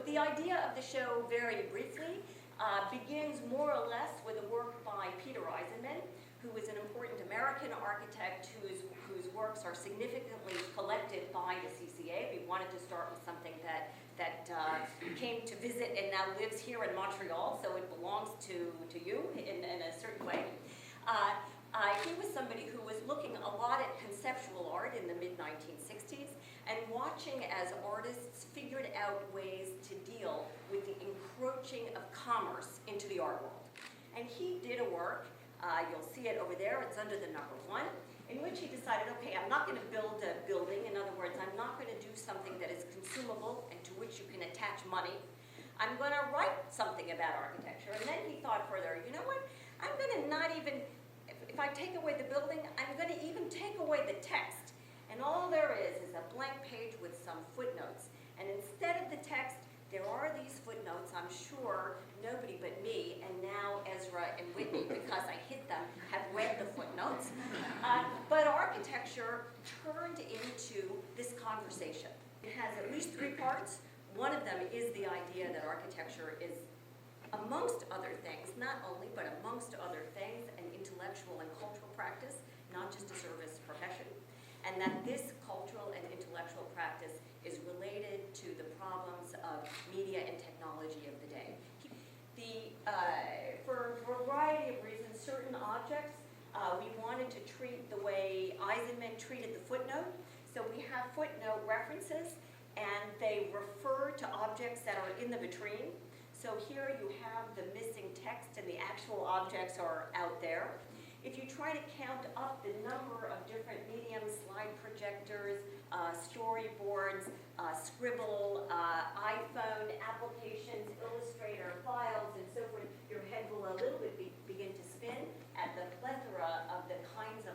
the idea of the show, very briefly, begins more or less with a work by Peter Eisenman, who is an important American architect whose works are significantly collected by the CCA. We wanted to start with something that came to visit and now lives here in Montreal, so it belongs to you in a certain way. He was somebody who was looking a lot at conceptual art in the mid-1960s and watching as artists figured out ways to deal with the encroaching of commerce into the art world. And he did a work, you'll see it over there, it's under the number 1, in which he decided, okay, I'm not going to build a building. In other words, I'm not going to do something that is consumable and to which you can attach money. I'm going to write something about architecture. And then he thought further, you know what, I'm going to not even, if I take away the building, I'm going to even take away the text. And all there is a blank page with some footnotes. And instead of the text, there are these footnotes. I'm sure nobody but me, and now Ezra and Whitney, because I hit them, have read the footnotes. But architecture turned into this conversation. It has at least 3 parts. One of them is the idea that architecture is, amongst other things, not only, but amongst other things, an intellectual and cultural practice, not just a service profession. And that this cultural and intellectual practice is related to the problems of media and technology of the day. For a variety of reasons, certain objects we wanted to treat the way Eisenman treated the footnote. So we have footnote references, and they refer to objects that are in the vitrine. So here you have the missing text, and the actual objects are out there. If you try to count up the number of different mediums, slide projectors, storyboards, Scribble, iPhone applications, Illustrator, files, and so forth, your head will a little bit begin to spin at the plethora of the kinds of